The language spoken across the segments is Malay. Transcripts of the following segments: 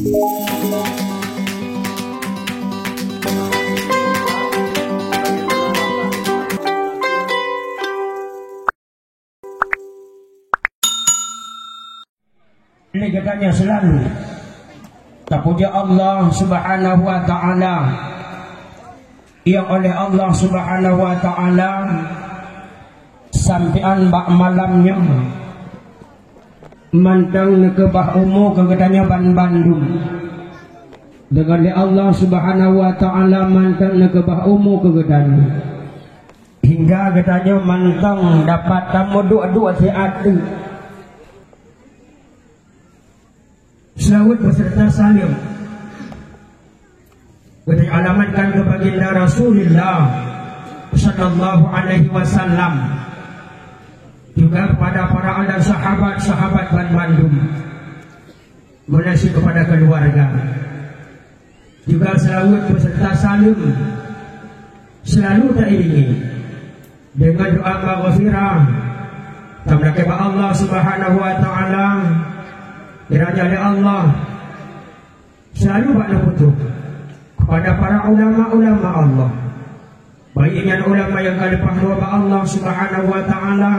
Ini katanya selalu terpuja Allah Subhanahu wa taala yang oleh Allah Subhanahu wa taala sampean bak malamnya mantang ke bah umur ke katanya Bandung dengan Allah Subhanahu wa taala mantang ke bah umur ke katanya hingga katanya mantang dapat tamu dua-dua siatu selawat beserta salim kita alamatkan ke baginda Rasulullah sallallahu alaihi wasallam, juga kepada para anda sahabat-sahabat Bandung, menasih kepada keluarga, juga selawat beserta salim selalu teriringi dengan doa maghfirah kepada Allah Subhanahu wa taala. Kiranya oleh Allah selalu berlutut kepada para ulama-ulama Allah, baiknya ulama yang kalepas kepada Allah Subhanahu wa taala,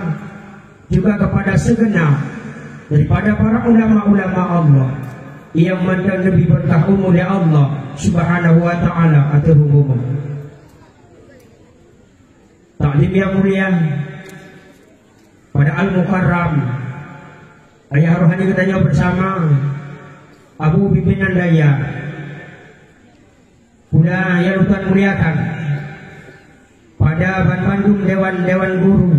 juga kepada segenap daripada para ulama-ulama Allah yang mandan lebih berkah umur oleh Allah Subhanahu wa taala atau umum. Taklim yang mulia pada Al-Mukarram ayah rohani katanya bersama Abu Pimpinan Daya Kuda yang Tuhan muliakan pada Bandung Dewan Guru,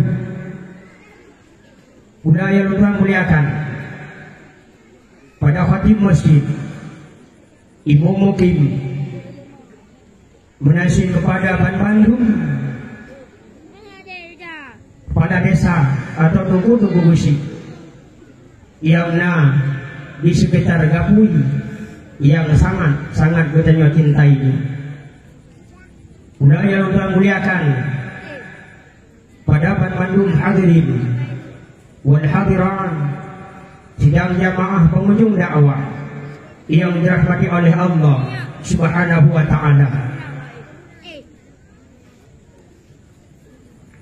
Kuda yang Tuhan muliakan pada Khatib Masjid Ibu Mukim, menasih kepada Bandung, pada desa atau tugu-tugu musik yang di sekitar Gapui yang sangat katanya cintai. Udah yang Tuhan muliakan pada Bandung hadirin wal hadiran, sidang jamaah pengunjung dakwah yang dirahmati oleh Allah Subhanahu wa taala.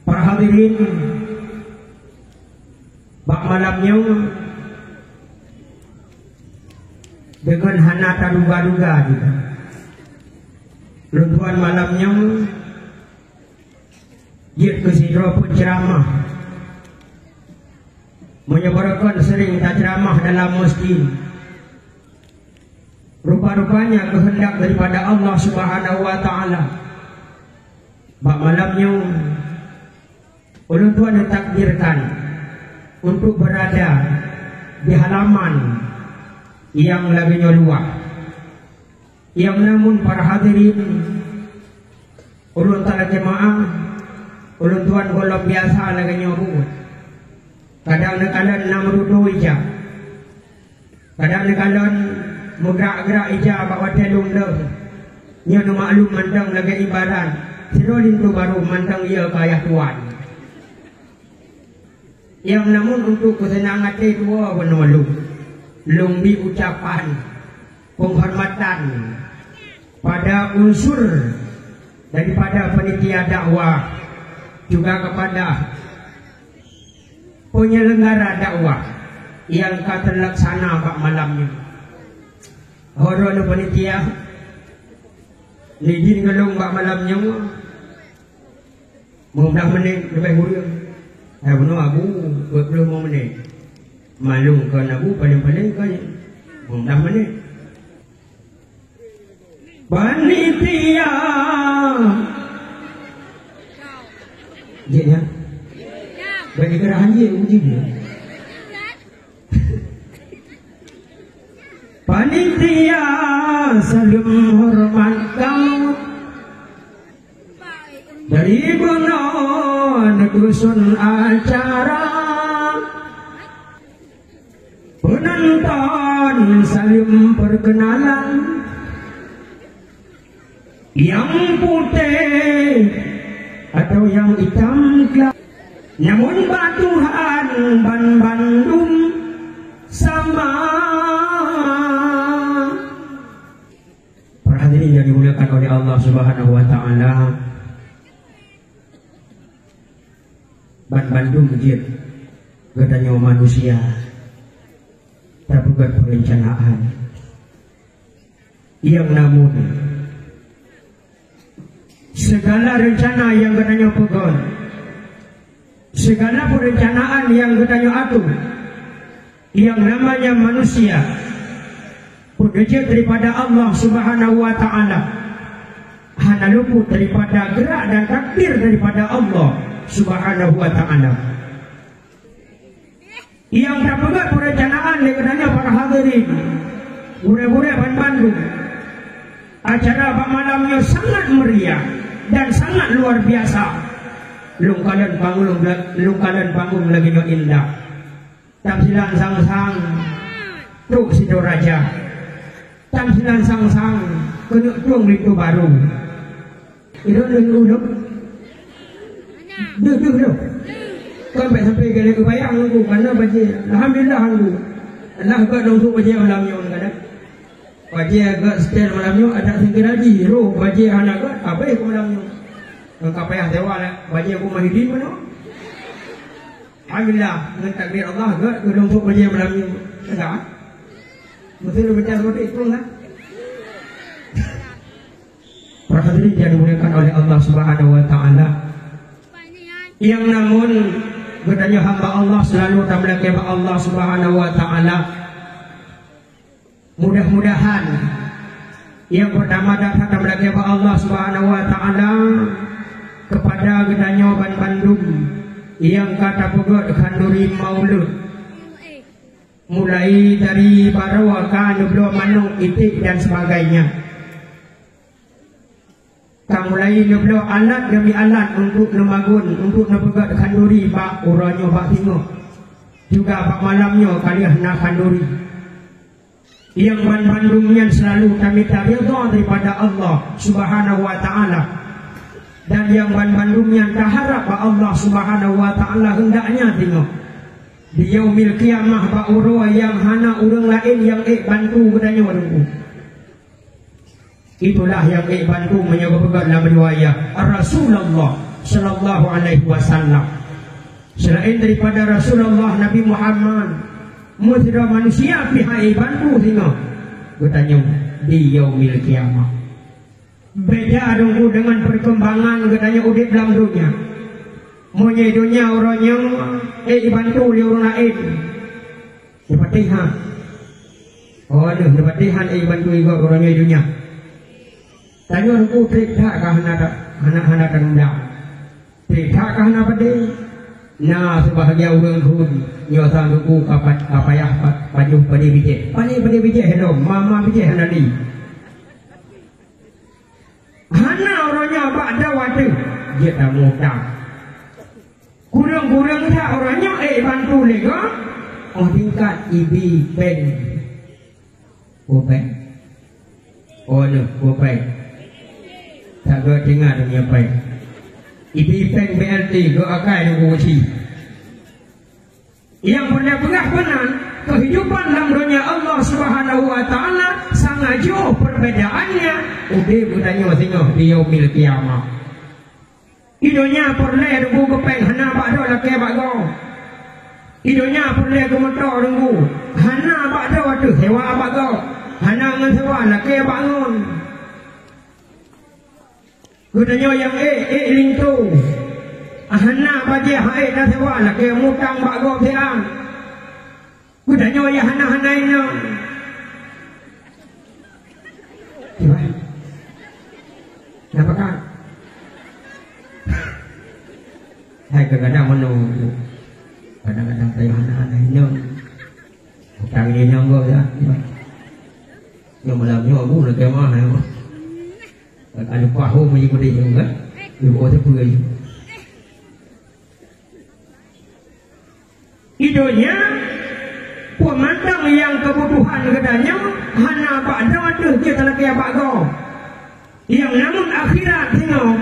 Para hadirin, bak malamnya dengan hanata duga-duga juga. Runtuhan malamnya Jid kesidro pun ceramah, menyebarkan sering tak ceramah dalam masjid. Rupa-rupanya kehendak daripada Allah Subhanahu wa taala. Bak malamnya ulun Tuhan ditakdirkan untuk berada di halaman yang lagi luas, yang namun para hadirin ulun tala jemaah ulun Tuhan golong biasa lagi nyobut, kadang-kadang namrudu ija, kadang-kadang menggerak-gerak ija bawa telung dah nyo maklum mandang lagi ibarat sidolin tu baru mandang ia kaya Tuhan, yang namun untuk kesenangan dua penolong lumbi ucapan penghormatan pada unsur daripada panitia dakwah, juga kepada penyelenggara dakwah yang terlaksana bak malamnya. Horo panitia nijin gelung bak malamnya mudah menit lebih huruf. Benar Abu 25 menit. Malum kan Abu paling-paling kan 10 menit. Panitia ya. Bagi gerahan dia uji dia. Panitia saling hormat kamu dari benon dusun acara, penonton saling perkenalan, yang putih atau yang hitam gelap, namun Tuhan Bandung sama oleh Allah Subhanahu wa taala Bandung jid katanya manusia terbuat perencanaan yang namun segala rencana yang katanya pegon, segala perencanaan yang katanya atur, yang namanya manusia berjaya daripada Allah Subhanahu wa taala, hanya luput daripada gerak dan takdir daripada Allah Subhanahu wa taala. Yang terpegat perencanaan yang katanya para hadirin, bure-bure Bandung, acara Pak malamnya sangat meriah dan sangat luar biasa. Lungkalan panggung lagi no indah. Tamsilan sang-sang Truk Sidoraja. Tamsilan sang-sang Kenuk Trung Litu Baru. Itu dulu. Duh. Sampai kali kebayang aku karena baca. Alhamdulillah aku. Allah ke dong baca malamnya kadang. Baca agak setel malamnya ada tinggal lagi. Roh baca anak ke apa ya malamnya. Engkau payah dewa lah. Baca aku mahidin mana? Alhamdulillah dengan takdir Allah ke dong baca malamnya. Enggak. Betul baca seperti itu lah. Para hadirin yang dimuliakan oleh Allah Subhanahu wa taala. Yang namun katanya hamba Allah selalu tamlaki Allah Subhanahu wa taala. Mudah-mudahan yang pertama datang tamlaki Allah Subhanahu wa taala kepada katanya Bandung yang kata pegot kanduri maulud. Mulai dari barawakan, nublo manuk, itik dan sebagainya. Mulai nublo alat demi alat untuk nemagun, untuk nepegat kanduri bak uranyo bak tengok. Juga bak malamnya kaliah nak kanduri. Yang Bandungnya selalu kami ridha daripada Allah Subhanahu wa taala. Dan yang Bandungnya berharap Allah Subhanahu wa taala hendaknya tengok di yaumil kiamah bak urwa yang hana urang lain yang bantu katanya wadungku. Itulah yang bantu menyebabkan dalam riwayat Rasulullah sallallahu alaihi wasallam. Selain daripada Rasulullah Nabi Muhammad, musra manusia pihak bantu tengok katanya di yaumil kiamah. Beda dongku dengan perkembangan katanya udip dalam dunia. Monya dunia orangnya dibantu oleh orang lain. Dipatihan. Oh aduh dipatihan dibantu juga orangnya dunia. Tanya aku tidak kah anak-anak rendah. Tidak kah anak pada. Nah sebahagia orang pun nyosan aku kapayah baju pada bijak. Pada bijak hello mama bijak hanali. Hana orangnya pada waktu dia tak mudah. Kurang-kurang tak orangnya bantu lega. Oh tingkat ibi bank. Bank. Oh no, bank. Tak ada tinggal dunia bank. Ibi bank BLT ke akai dengan uci. Yang benar-benar kehidupan dalam dunia Allah Subhanahu wa taala sangat jauh perbedaannya. Udah bertanya tengok di yaumil kiamah. Idonya perle dunggu kepeng hana bakdo laki bakdo. Idonya perle ke motor dunggu hana bakdo waktu sewa bakdo. Hana ngan sewa laki bangun. Gudanya yang lingtu. Hana bagi hai dah sewa laki mutang bakdo tiang. Gudanya yang hana ini. Coba. Kenapa kan? Hai kadang-kadang menunggu, kadang-kadang saya anak-anak nyong, hutang ini nyong go ya, nyong malamnya aku nak kemana ya? Ada pahu mengikuti juga, ibu saya pergi. Idonya pemandang yang kebutuhan katanya hana pada waktu dia telah kaya bago, yang namun akhirat tengok.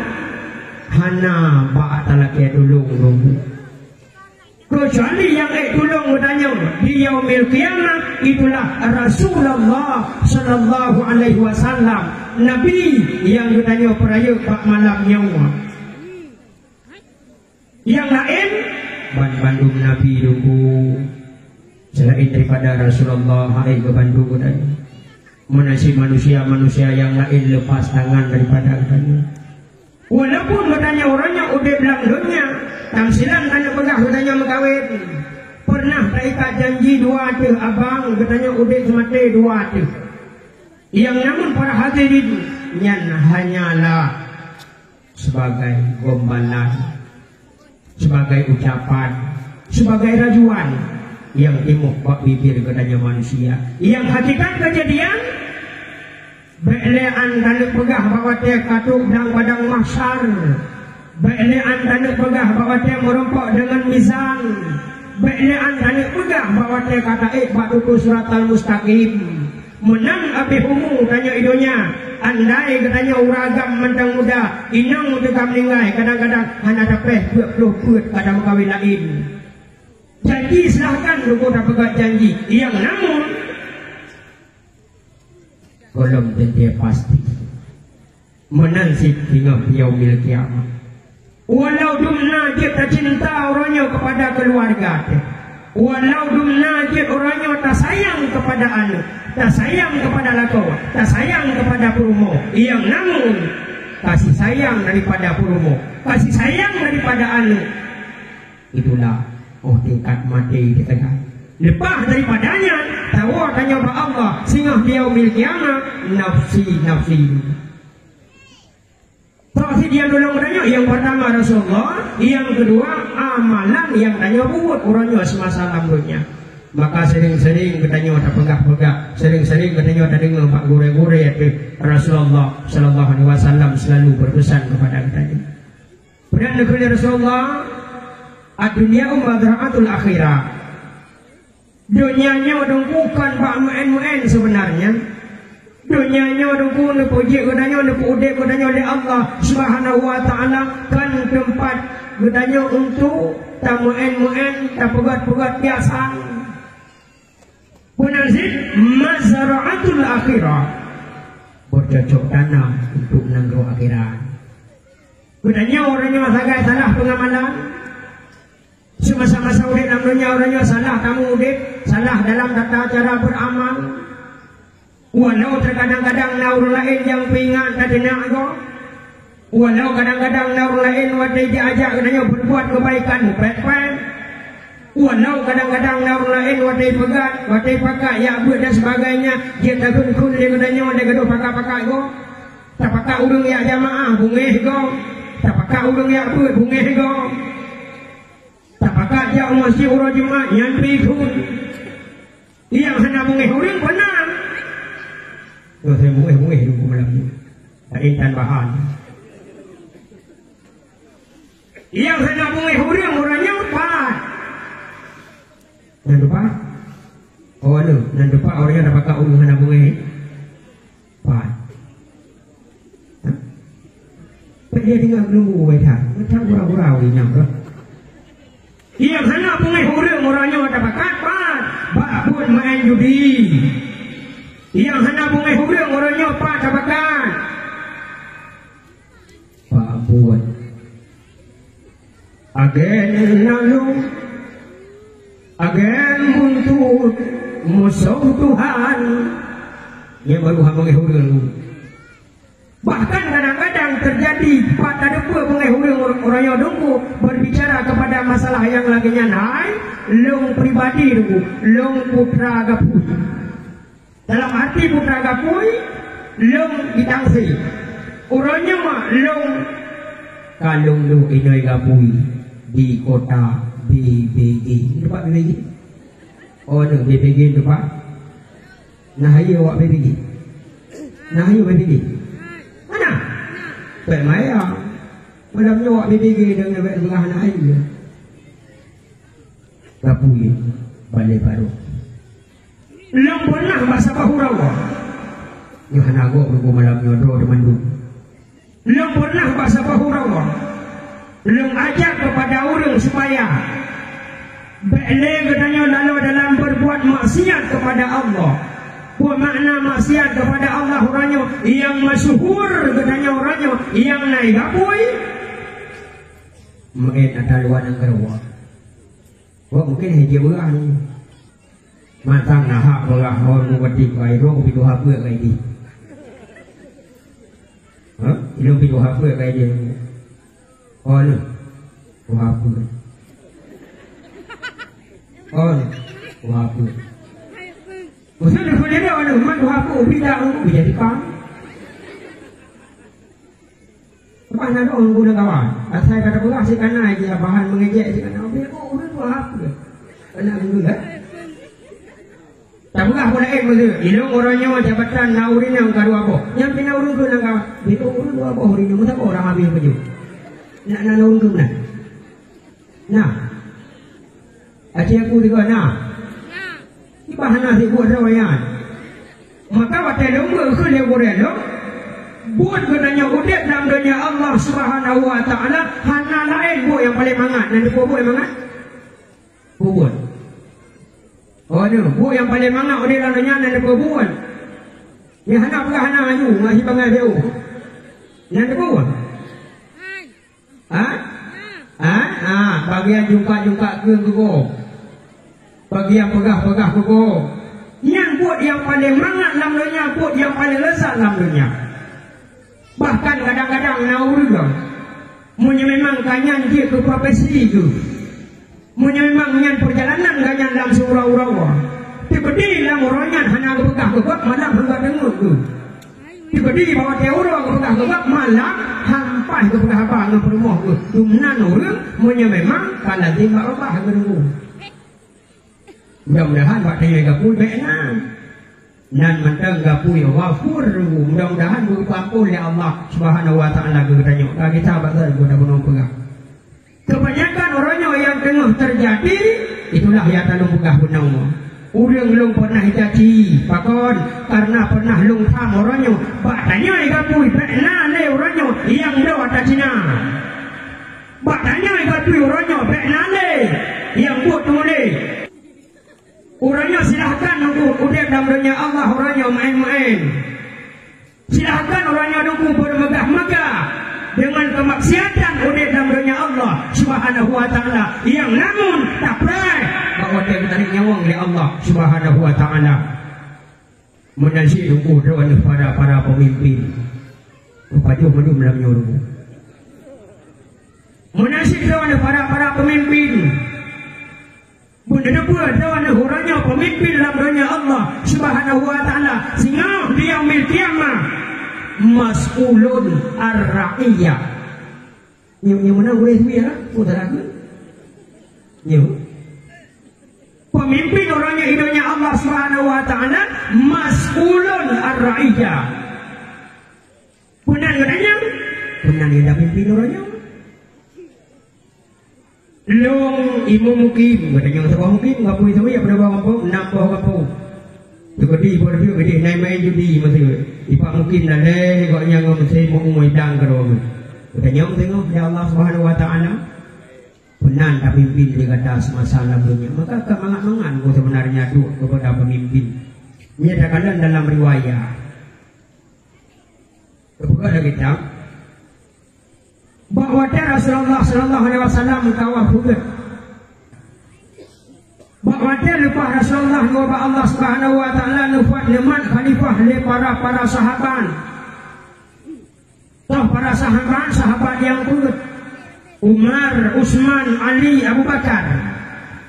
Hana bak talak ya dulu. kecuali yang tolong bertanya di yaumil qiyamah itulah Rasulullah sallallahu alaihi wasallam, Nabi yang bertanya peraya pak malam nyawa. Yang lain bandung Nabi dulu selain daripada Rasulullah alaihi bandung bertanya menasi manusia-manusia yang lain lepas tangan daripada katanya. Walaupun katanya orangnya udah belang dunia, tamsilan tanya pegah katanya mengkawin. Pernah tak ikat janji dua tu abang katanya udah semata dua tu. Yang namun para hadirin yang hanyalah sebagai gombalan, sebagai ucapan, sebagai rajuan yang timuk bak bibir katanya manusia. Yang hakikat kejadian Belean tanda pegah bahawa dia katuk dan padang mahsyar. Belean tanda pegah bahawa dia merompak dengan mizan. Belean tanda pegah bahawa dia kata batuku surat al-mustaqim. Menang api humu tanya idonya. Andai katanya uragam mentang muda inang juga meninggal. Kadang-kadang hanya dapat 20 kadang kawin lain. Janji silahkan lu dah pegat janji. Yang namun belum tentu pasti menansib hingga yaumil kiamat. Walau dumna dia tak cinta orangnya kepada keluarga dia, walau dumna dia orangnya tak sayang kepada anak, tak sayang kepada lakau, tak sayang kepada perumo. Yang namun kasih sayang daripada perumo, kasih sayang daripada anak, itulah tingkat mati di tengah. Lepas daripadanya tawa tanya kepada Allah sehingga dia yaumil kiamat nafsi. Tapi dia dulu tanya yang pertama Rasulullah, yang kedua amalan yang tanya buat orangnya semasa lamanya. Maka sering-sering katanya tak pegah-pegah, sering-sering katanya tak dengar pak gure-gure Rasulullah sallallahu alaihi wasallam selalu berpesan kepada katanya. Kemudian negeri Rasulullah ad-dunya madra'atul akhirah. Dunianya bukan pak mu'en sebenarnya. Dunianya bukan puji katanya udek katanya oleh Allah Subhanahu wa taala kan tempat katanya untuk tak mu'en tak pegat-pegat biasa. Punazid mazra'atul akhirah. Bercocok tanam untuk nanggro akhirat. Katanya orangnya salah pengamalan. Semasa-masa udip dalam dunia orangnya salah kamu udip, salah dalam tata cara beramal. Walau terkadang-kadang naur lain yang pingat tadi nak go. Walau kadang-kadang naur lain wadai diajak katanya berbuat kebaikan pet-pet. Walau kadang-kadang naur lain wadai pegat, wadai pakai ya buat dan sebagainya. Dia takun-kun dia katanya dia gaduh pakai-pakai go. Tak pakai udung ya jamaah bungeh go. Tak pakai udung ya buat bungeh go. Apakah dia masih orang jemaah yang pikun yang hendak mengeh orang benar. Saya mengeh dulu malam ni. Tak intan bahan. Yang hendak mengeh orang orangnya empat. Yang depan? Oh ada. Yang depan orangnya dah pakai orang hendak mengeh. Empat. Dia tinggal menunggu wetan. Macam gurau-gurau ni nyamper. Yang hendak mengeh orangnya dah pakai empat. Bakbun main judi. Yang hendak mengeh orangnya empat dah pakai. Bakbun. Agen lalu. Agen buntut. Musuh Tuhan. Yang baru mengeh orang. Bahkan kadang-kadang terjadi pada depa orangnya dulu berbicara kepada masalah yang laginya naik long pribadi dulu, long putra gapui. Dalam arti putra gapui, long ditangsi. Orangnya mah long kalung lu inoi gapui di kota BBG. Lupa BBG? Oh, no, BBG lupa. Nah, ayo awak BBG. Nah, ayo BBG. Mana? Baik maya. Malamnya awak BBG dengan baik tengah anak air. Rapui balik baru. Lang pernah bahasa bahurau. Yang anak agak menunggu malamnya doa di Bandung. Lang pernah bahasa bahurau. Lang ajak kepada orang supaya Bele katanya lalu dalam berbuat maksiat kepada Allah. Buat makna maksiat kepada Allah orangnya yang masyhur katanya orangnya yang naik gapui. Mungkin ada luar yang keruah. Wah mungkin hanya berah ni. Matang nahak berah orang mengati kai roh pitu apa kai di. Ha? Ilmu pitu apa kai dia. Oh ni. Apa? Oh ni. Apa? Maksud dia kena ada orang mat apa tidak bisa dipang. Apa nak orang guna kawan? Asal kata berah si kana aja bahan mengejek si kana. Oh ni apa? Kena dulu lah. Tak berah pun naik betul. Ilmu orangnya jabatan naurin yang karu apa? Yang kena urun tu nak kawan. Bila urun tu apa orangnya? Masa orang habis baju. Nak urun tu mana? Nah. Aci aku juga nah. Ni bahan nasi buat rawayan. Maka waktu lembut ke dia boleh lo. Buat kenanya udah dalam dunia Allah Subhanahu Wa Taala. Hana lain buat yang paling mangat. Nanti buat yang mangat. Buat. Oh ni buat yang paling mangat udah dalam dunia nanti buat. Ni hana pernah hana maju masih bangal jauh. Nanti buat. Bagian jungka-jungka ke kau. Bagian pegah-pegah ke kau. Yang buat yang paling mangat dalam dunia, buat yang paling lezat dalam dunia. Bahkan kadang-kadang naurudang. Munya memang kanyan dia ke profesi itu. Munya memang nyan perjalanan kanyan dalam surau-urawa. Tiba-tiba dalam orangan hanya ke pegah ke kau, malam hendak dengar tu. Tiba-tiba bawa teura ke pegah ke kau, malam hampai ke pegah apa dengan perumah tu. Dumnan orang, munya memang kalau timbak apa ke dengar. Mudah-mudahan waktu yang gapui baiklah. Dan mentang gapui wafur. Mudah-mudahan berpampun oleh Allah Subhanahu Wa Taala katanya. Bagi sahabat saya guna gunung pegah. Kebanyakan orangnya yang tengah terjadi itulah yang tak pegah gunung. Urang belum pernah jadi pakon karena pernah lung tham orangnya. Batanya gapui baiklah le orangnya yang dah atas Cina. Batanya gapui orangnya baiklah le yang buat tu le. Orangnya silahkan nunggu udah dalam dunia Allah orangnya main-main. Silahkan orangnya nunggu bermegah-megah dengan kemaksiatan udah dalam dunia Allah Subhanahu Wa Taala. Yang namun tak pernah bahawa dia tarik nyawang oleh Allah Subhanahu Wa Taala. Menasih nunggu doa para pemimpin. Paju maju dalam nyuruh. Menasih doa para pemimpin. Bunda buat dawan huranya pemimpin dalam dunia Allah Subhanahu Wa Taala sehingga di yaumil qiyamah mas'ulun ar-ra'iyah. Yang mana boleh tu ya? Saudara aku. Yo. Pemimpin orangnya di dunia Allah Subhanahu Wa Taala mas'ulun ar-ra'iyah. Benar katanya? Benar dia dah pimpin orangnya. Long imu mukim katanya sebuah mukim ngapu itu ya pada bawah ngapu nambah ngapu jadi pada dia gede naik main judi masih ipak mukim dah leh koknya ngom saya mau ngomong kerong katanya tengok ya Allah Subhanahu Wa Taala benar tak pimpin di atas masalah dunia maka kemangat-mangat kau sebenarnya tu kepada pemimpin menyatakan dalam riwayat kepada kita bahawa Rasulullah Sallallahu Alaihi Wasallam kawah juga. Bahawa lupa Rasulullah bahawa Allah Subhanahu Wa Taala lupa leman khalifah le para sahabat. Toh para sahabat yang kuat Umar, Utsman, Ali, Abu Bakar.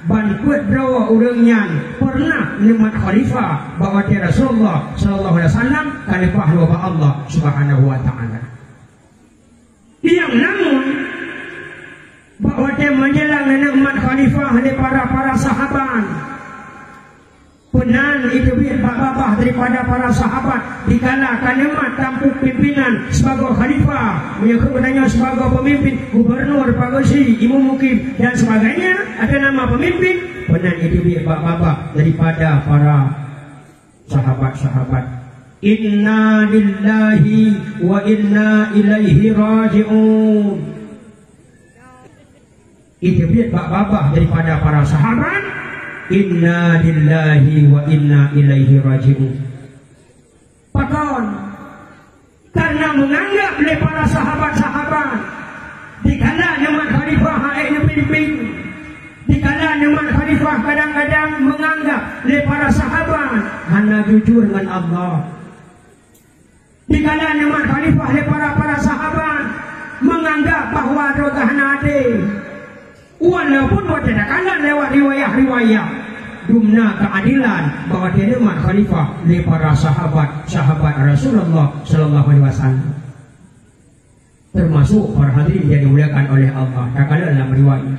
Bankuat berapa orangnya pernah leman khalifah bahawa Rasulullah Sallallahu Alaihi Wasallam khalifah lupa Allah Subhanahu Wa Taala. Yang namun bahawa dia menjelang nikmat khalifah dari para sahabat. Benar itu bapak-bapak daripada para sahabat dikala kalimat tampuk pimpinan sebagai khalifah, menyebutnya sebagai pemimpin, gubernur, pagosi, imam mukim dan sebagainya ada nama pemimpin. Benar itu bapak-bapak daripada para sahabat-sahabat. Inna lillahi wa inna ilaihi raji'un. Itu biar babah daripada para sahabat. Inna lillahi wa inna ilaihi raji'un. Pakon karena menganggap oleh para sahabat-sahabat dikala Numan Khalifah yang pimpin, dikala Numan Khalifah kadang-kadang menganggap oleh para sahabat hanya jujur dengan Allah. Dikala Numan Khalifah oleh para sahabat menganggap bahawa rogah nade walaupun tidak kalah lewat riwayah-riwayah dumna keadilan bahwa dia Numan Khalifah oleh para sahabat Rasulullah Sallallahu Alaihi Wasallam, termasuk para hadirin yang dimuliakan oleh Allah. Tak kalah dalam riwayat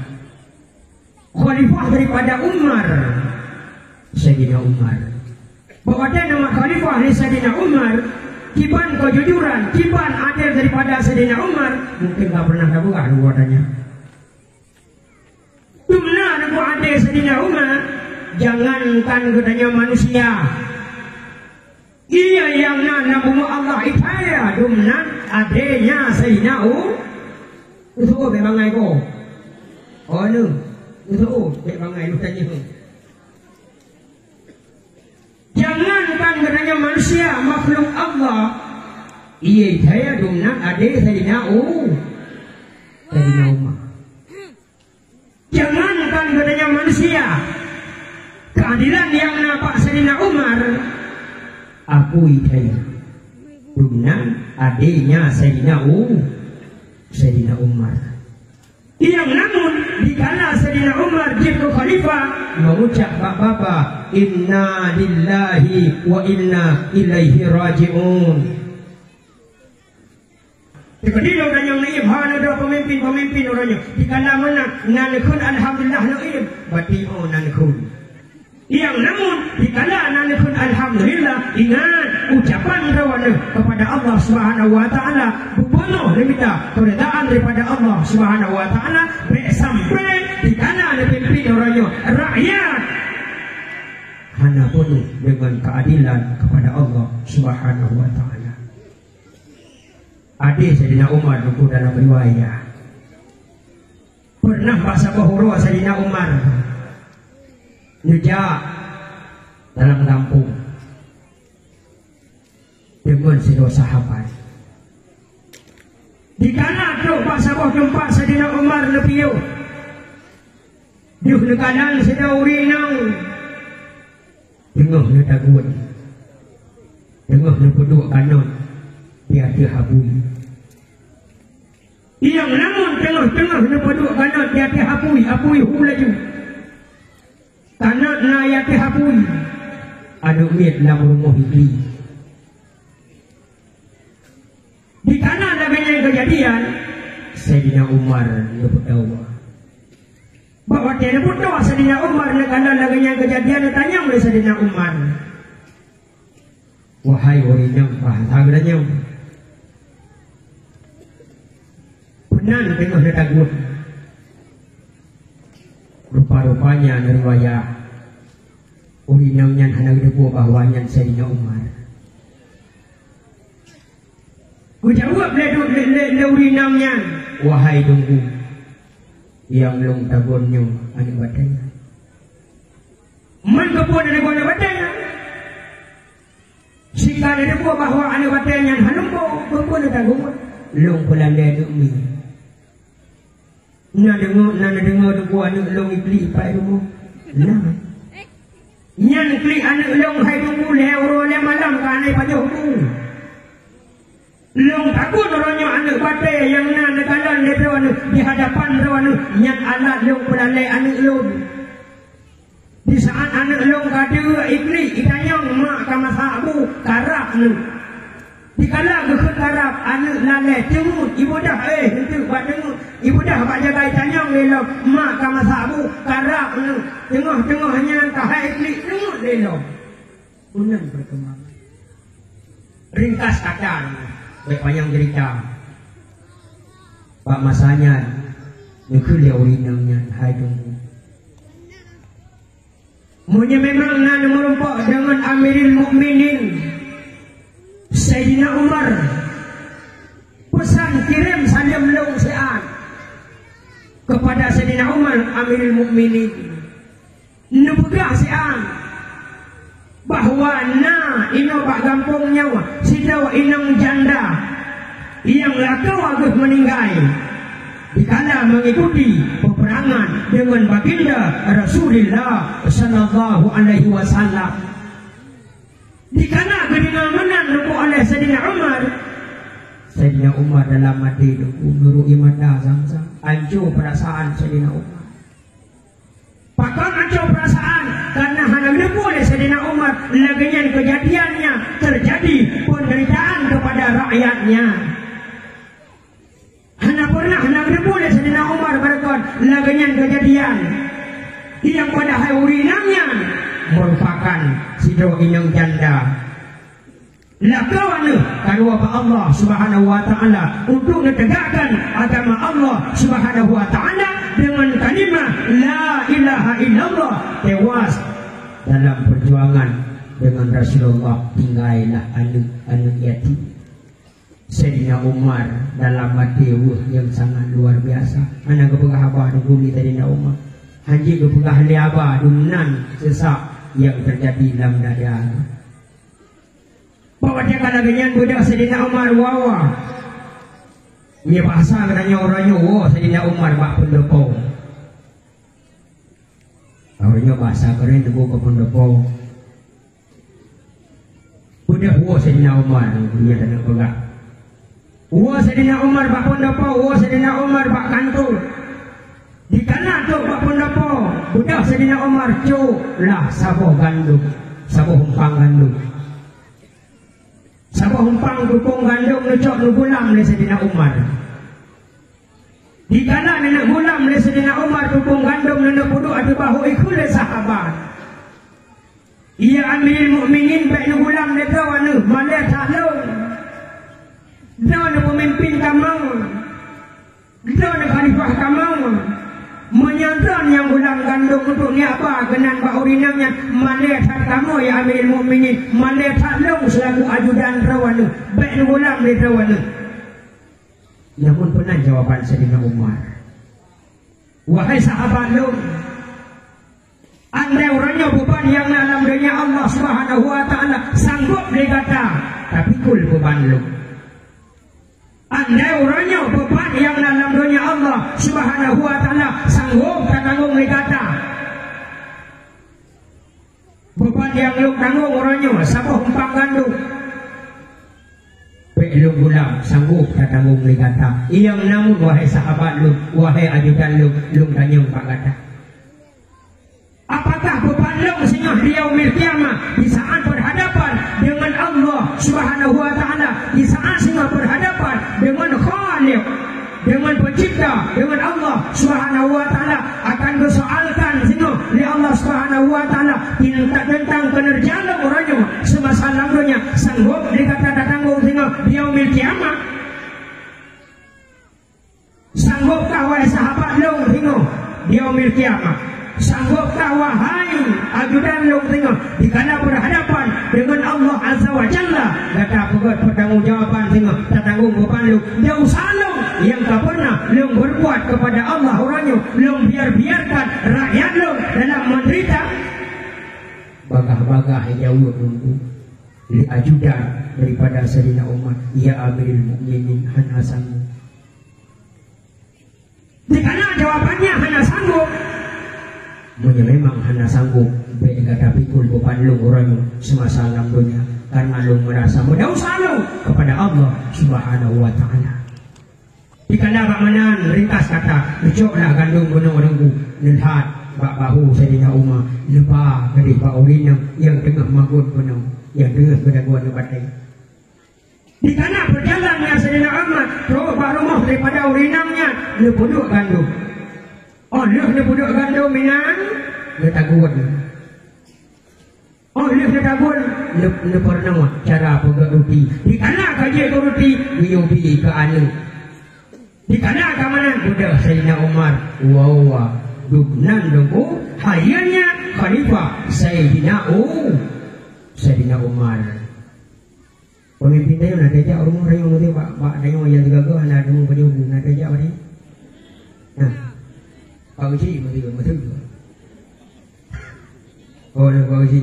Khalifah daripada Umar, Sayyidina Umar, bahwa dia Numan Khalifah oleh Sayyidina Umar, kiban kejujuran, kiban adil daripada Sayyidina Umar, mungkin tak pernah terbuka ruwatannya. Dumna aku adil Sayyidina Umar, jangankan katanya manusia, ia yang nama Allah itaya dumna adanya Sayyidina itu bebangai ko. Oh nu, itu bebangai lu tanya. Jangankan katanya manusia, makhluk Allah, ia itaya dumna ade Sayyidina Umar. Jangankan katanya manusia, keadilan yang nampak Sayyidina Umar, aku itaya dumna adenya Sayyidina Umar. Yang namun dikala Sayyidina Umar jadi khalifah mengucap bapa inna lillahi wa inna ilaihi raji'un. Jadi orang yang naib ada pemimpin orangnya dikala mana nanakun alhamdulillah naib berarti nanakun. Yang namun dikala nanakun alhamdulillah, ingat ucapan rawana kepada Allah Subhanahu wa taala bubunuh meminta keredaan daripada Allah Subhanahu wa taala sampai dikala pimpin orangnya rakyat hanya penuh dengan keadilan kepada Allah Subhanahu wa taala. Adik Sayyidina Umar buku dalam riwayat pernah bahasa bahura Sayyidina Umar ngejak dalam kampung dengan sedua sahabat. Dikala tu bahasa bah jumpa Sayyidina Umar lebih dia kanan sedang urinang tengah dia takut, tengah dia peduk kanan dia habui. Yang namun tengah-tengah dia peduk kanan dia habui hulaju. Kanan na ya habui. Ada mit dalam rumah hidri. Di kanan adanya kejadian Sayyidina Umar dia berdoa. Bahawa dia berdoa Sayyidina Umar di kanan adanya kejadian tanya oleh Sayyidina Umar. Wahai orang bahasa adanya benar tengah dia takut. Rupa-rupanya riwayat urinangnya hendak debu bahwanya Sayyidina Umar. Ku jawab le urinangnya, wahai tunggu yang long tagonnya anu batanya. Man kepuan dari gona batanya. Sika le debu bahwa anu batanya halumbo kepuan tagung long pelande demi. Nana dengar tu buat anak long ikli pai rumah. Nah. Nyan klik anak long hai tunggu lewro le malam ka anai pajoh tu. Long takut orangnya anak batai yang nana kalan le rawan di hadapan rawan nyan anak long pelale anak long. Di saat anak long kada ikli itanyang mak ka masabu karap nu. Dikala berketarap anak lalai tengok ibu dah itu buat tengok ibu dah buat jaga tanyang lelo mak ka masabu karap nu tengah-tengahnya kahai klik tengok lelo unang berkembang ringkas kacang baik panjang cerita pak masanya nyukur dia urinangnya hai tunggu Munya memang nana merumpak dengan Amirul Mukminin Sayyidina Umar pesan kirim saja belum sean kepada Sayyidina Umar Amirul Mukminin. Nebegah siang bahwa ino bak gampung nyawa sidau inang janda yang lakau agus meninggal dikala mengikuti peperangan dengan baginda Rasulullah sallallahu alaihi wasallam. Dikala keninganan luku oleh Sayyidina Umar. Sayyidina Umar dalam hati luku nurui mata sang-sang hancur perasaan Sayyidina Umar. Pakon hancur perasaan karena hanya luku oleh Sayyidina Umar lagian kejadiannya terjadi penderitaan kepada rakyatnya. Hanya pernah boleh Sayyidina Umar berkata lagian kejadian yang pada hari urinamnya merupakan sidau inang janda. Lakawan kalau Allah Subhanahu wa taala untuk menegakkan agama Allah Subhanahu wa taala dengan kalimat la ilaha illallah, tewas dalam perjuangan dengan Rasulullah, tinggallah anak yatim. Sayyidina Umar dalam hati yang sangat luar biasa. Anak kepegah abah dulu Sayyidina Umar. Haji kepegah liaba dunan sesak yang terjadi dalam dada. Bahwa dia kalaganya budak Sayyidina Umar wawa. Dia bahasa katanya orangnya wah Sayyidina Umar bak pendopo. Orangnya bahasa keren debu ke pendopo. Budak wah Sayyidina Umar dia dan kepegah. Wah Sayyidina Umar bak pendopo, wah Sayyidina Umar bak kantor. Di kanan tu bak pendopo, budak Sayyidina Umar cuk lah sabuh gandum, sabuh humpang gandum. Sabuh humpang dukung gandum nucok nu gulam le Sayyidina Umar. Di kanan nak gulam le Sayyidina Umar dukung gandum nak puduk adu bahu ikut le sahabat. Ia Amirul Mukminin baik nu gulam le kawan nu malai talung. Dia nak pemimpin kamu, dia nak khalifah kamu, menyandang yang ulang gandum untuk ni apa kenan baurinamnya malehat kamu ya Amirul Mukminin, malehat lu selaku ajudan rawanu, baik ulang di rawanu. Namun pernah jawaban Sayyidina Umar, wahai sahabat lu, anda orangnya beban yang dalam dunia Allah Subhanahu wa taala sanggup dikata, tapi kul beban lu. Anda orangnya beban yang dalam dunia Allah Subhanahu wa taala sanggup tanggung legata. Beban yang lu tanggung orangnya sabuh humpang gandum. Lu gulam sanggup tanggung legata. Yang namun wahai sahabat lu, wahai ajudan lu tanyung pak kata. Apakah beban lu sehingga di yaumil kiamah di saat berhadapan dengan Allah Subhanahu wa taala, di saat sehingga berhadapan dengan Khaliq, dengan pencipta, dengan Allah Subhanahu wa taala akan disoalkan sehingga oleh Allah Subhanahu wa taala tentang penerjaan orangnya semasa lamanya sanggup dikata tanggung sehingga di yaumil kiamah. Sanggupkah wahai sahabat lu sehingga di yaumil kiamah? Sanggupkah wahai ajudan lu tengok dikala berhadapan dengan Allah Azza wa Jalla kata pegot pertanggungjawaban tengok tertanggung beban lu dia usah lu yang tak pernah lu berbuat kepada Allah orangnya lu biarkan rakyat lu dalam menderita bagah-bagah jauh nunggu li ajudan daripada Sayyidina Umar ya Amirul Mukminin hana sanggup. Dikala jawabannya hana sanggup, memang hanya sanggup berkata pikul beban lu orang semasa alam dunia karena lu merasa berdosa lu kepada Allah Subhanahu wa taala. Dikala bak menan ringkas kata ucoklah gandum gunung nunggu nilhat bak bahu Sayyidina Umar lebah kedih bak urinam yang tengah magun gunung yang tengah kedaguan batai. Dikala berjalannya Sayyidina Umar terus bak rumah daripada urinamnya dia puduk gandum. Oh, dia puduk gandum minan, dia takut. Oh, dia takut. Dia pernah cara pegak roti. Di kana kaji ke roti, dia ubi ke anu. Di kana ke mana? Budak Sayyidina Umar. Wow, dubnan dongku. Hayanya Khalifah Sayyidina Umar. Pemimpin dia nak ajak orang yang mesti pak yang jaga ke, nak dulu pada nak ajak apa ni? Nah. Pausi betul. Oh, nak pausi.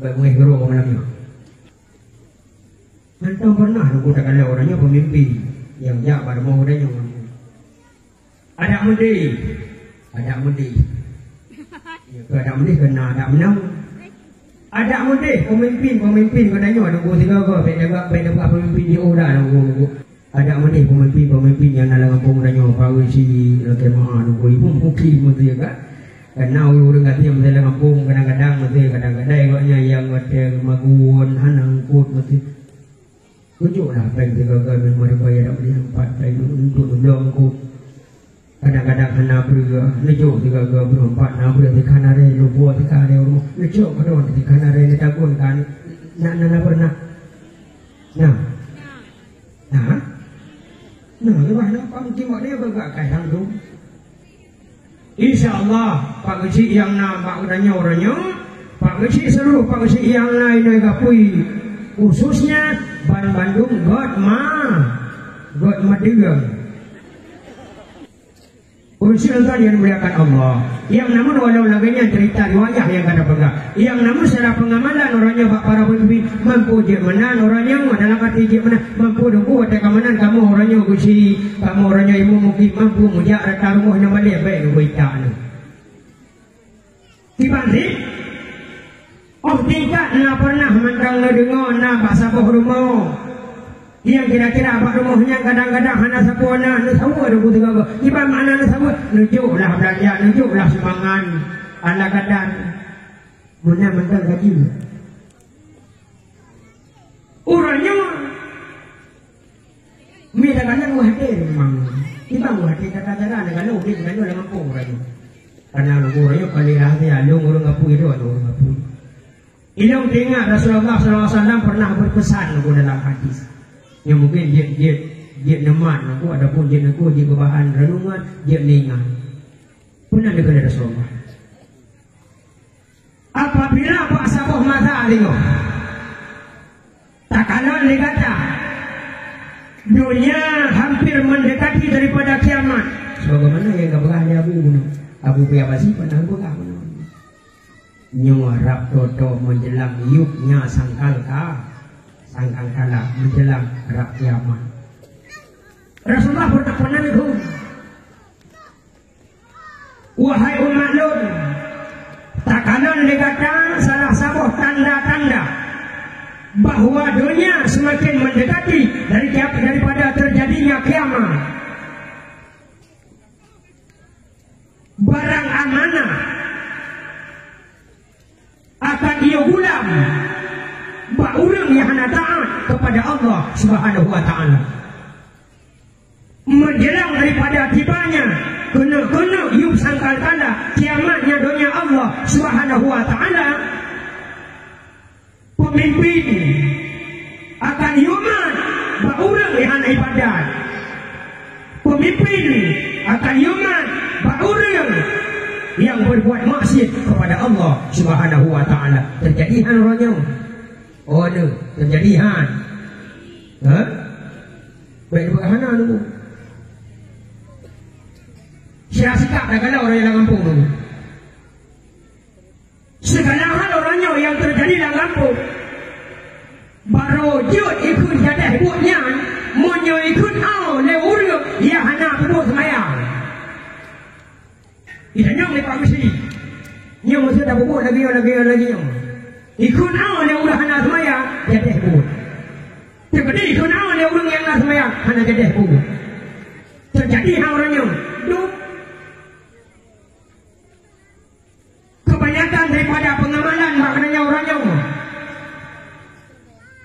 Bagai guru malamnya. Antum pernah aku tak ada orangnya pemimpin yang jabat mau orangnya. Ada mudi. Ada mudi kena ada menang. Ada mudi pemimpin katanya ada gua tiga ke beda pemimpin dia udah nunggu. Ada mudi pemimpin yang dalam kampung katanya Pausi lagi mahal nunggu ibu mungkin mesti kan. Karena orang kata yang dalam kampung kadang-kadang agaknya yang ada maguan hanangkut mesti tunjuklah apa yang digagal memori bayar beli empat dari untuk dongku. Kadang-kadang hana beri lejuk digagal berempat na beri di kanare lubu di kanare rumah lejuk kadon di kanare di tagun kan nak pernah gimana Pak mungkin dia bergerak kayak tu. InsyaAllah Pak Kecik yang nampak orangnya Pak Kecik seluruh Pak Kecik yang lain kapui khususnya Bandung God Madura urusan tadi yang dimuliakan Allah yang namun walau laganya cerita riwayat yang kada pegang yang namun secara pengamalan orangnya para pemimpin mampu jemanan orangnya dalam arti jemanan mampu dengku ada keamanan kamu orangnya gusi kamu orangnya ibu mungkin mampu mujak rata rumahnya balik baik berita dibanding tingkat nak pernah mentang dengar nak bahasa rumah yang kira-kira apa rumahnya kadang-kadang hanya sapu anak sapu ada putih gagal tiba mana sapu nujuklah belanja nujuklah semangat ala kadang mana mentang gaji orangnya minta kadang wahde memang tiba wahde kata-kata dengan lu dengan lu dalam kampung karena orangnya paling rahsia lu orang ngapu itu orang ngapu ilmu dengar Rasulullah SAW pernah berpesan dalam hadis yang mungkin dia neman aku adapun dia aku dia bahan renungan dia ningan pernah dengar Rasulullah apabila Pak Sabuh mata tengok tak kalah dia kata dunia hampir mendekati daripada kiamat sebagaimana yang gak berani Abu Biabasi pernah berkata nyuarap toto menjelang yuknya sangkala menjelang harap kiamat. Rasulullah pernah itu wahai umat Lut tak kanan dikata salah satu tanda-tanda bahwa dunia semakin mendekati daripada terjadinya kiamat. Barang amanah akan ia gulam orang yang hendak taat kepada Allah Subhanahu wa taala menjelang daripada tibanya kena yuk sangkal tanda kiamatnya dunia Allah Subhanahu wa taala pemimpin akan yumat orang yang hendak ibadat pemimpin akan yumat orang yang berbuat maksiat kepada Allah Subhanahu wa taala terjadi orangnya oh tu terjadi baik berhana tu siapa sikap dah kalau orang yang kampung tu segala hal orangnya yang terjadi dalam kampung baru jut ikut jadah buatnya monyo ikut le urut ya hana buat semayang idanya lepas mesti nyong mesti dah buat lagi nyong ikut le udah hana semayang jadah buat tapi ikut le urut yang hana semayang hana jadah buat terjadi orangnya duk kebanyakan daripada pengamalan maknanya orangnya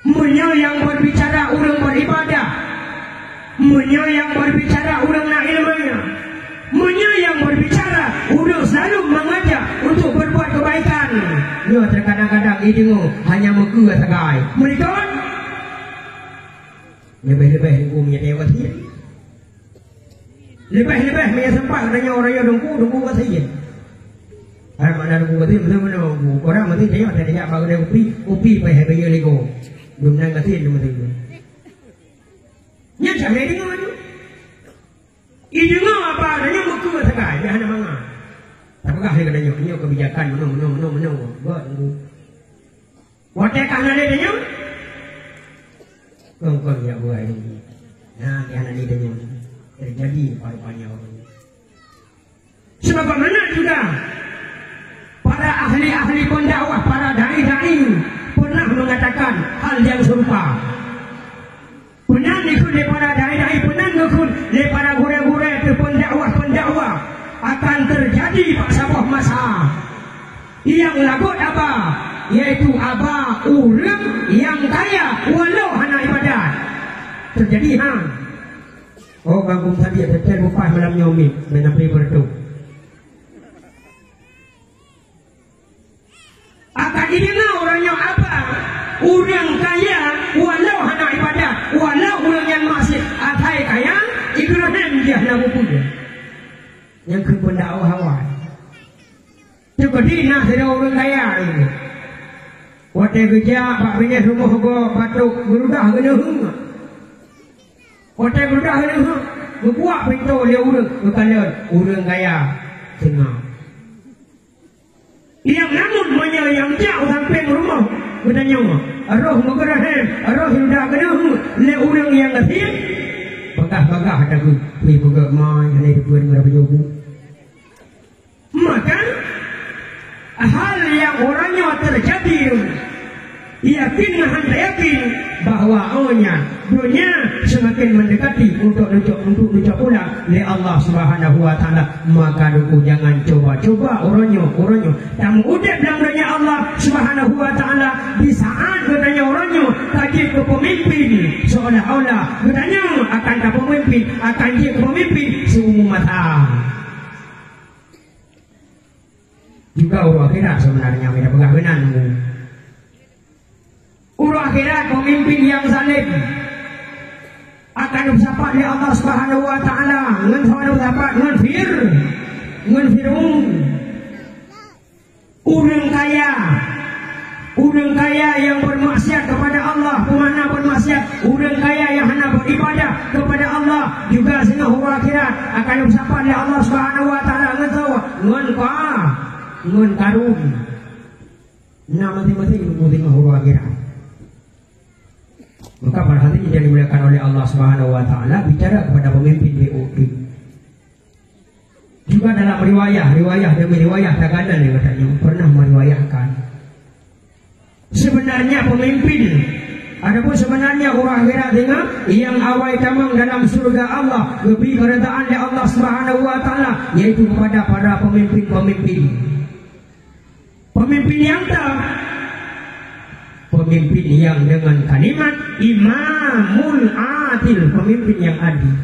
munyo yang berbicara orang beribadah munyo yang berbicara orang nak ilmunya munyo yang berbicara orang selalu mengajak untuk berbuat kebaikan dia terkadang-kadang dengar hanya muka sagai mereka lebih-lebih hukumnya dewa sendiri lebih-lebih punya sempat katanya orang yang dungku kat saya mana dungku kat saya betul-betul orang mesti dia ada dia baru dia upi pai hai lego belum nang kat saya belum tu nya cari dengar tu dengar apa adanya muka sagai dia hanya mangah pegah dia katanya, ini kebijakan menung. Buat tunggu. Wadah kanan dia tanya. Kau ya buat ini. Nah, dia anak dia tanya. Terjadi paru-parunya orang. Sebab mana juga para ahli-ahli pendakwah, para dai-dai pernah mengatakan hal yang serupa. Pernah ikut para dai-dai, pernah ikut para guru-guru pendakwah akan terjadi sebuah masa yang lagut apa? Yaitu apa? Orang yang kaya walau hanya ibadat. Terjadi Oh, bangun tadi ada lupa malam nyomi menapi berdoa. Akan didengar orangnya apa? Orang kaya walau hanya ibadat, walau orang yang masih atai kaya, itulah dia nak punya. Yang ke pendakwah awal. Cuba dinah ada orang kaya ini. Waktu kerja, pak bini rumah gua batuk berudah kena hung. Waktu berudah kena hung, berbuat pintu dia orang, berkala orang kaya tengah. Yang namun yang jauh sampai rumah bertanya, arwah mengerahkan, arwah sudah kena hung, le orang yang kecil, bagah ada ku, bagah mai, ada di puan berapa jauh. Maka hal yang orangnya terjadi, yakin bahwa dunia semakin mendekati untuk pulang oleh Allah Subhanahu Wa Taala. Maka duku jangan coba orangnya. Kamu udah dalam dunia Allah Subhanahu Wa Taala di saat bertanya orangnya tadi ke pemimpin seolah-olah bertanya akan ke pemimpin akan dia ke pemimpin seumur mata. Juga urut akhirat sebenarnya kita pegang benar. Urut akhirat pemimpin yang zalim akan bersahabat oleh Allah Subhanahu Wa Taala dengan sahabat dengan fir'aun. Orang kaya yang bermaksiat kepada Allah, pemana bermaksiat, orang kaya yang hanya beribadah kepada Allah juga sehingga urut akhirat akan bersahabat oleh Allah Subhanahu Wa Taala dengan karun. Nah, masing-masing tengah huruf akhirat. Maka pada hati yang dimuliakan oleh Allah Subhanahu Wa Taala bicara kepada pemimpin BOD. Juga dalam riwayah demi riwayah Tagana yang katanya pernah meriwayahkan. Sebenarnya pemimpin, adapun sebenarnya huruf akhirat dengan yang awal tamang dalam surga Allah lebih keredaan oleh Allah Subhanahu Wa Taala yaitu kepada para pemimpin. Pemimpin yang pemimpin yang dengan kalimat imamul adil, pemimpin yang adil,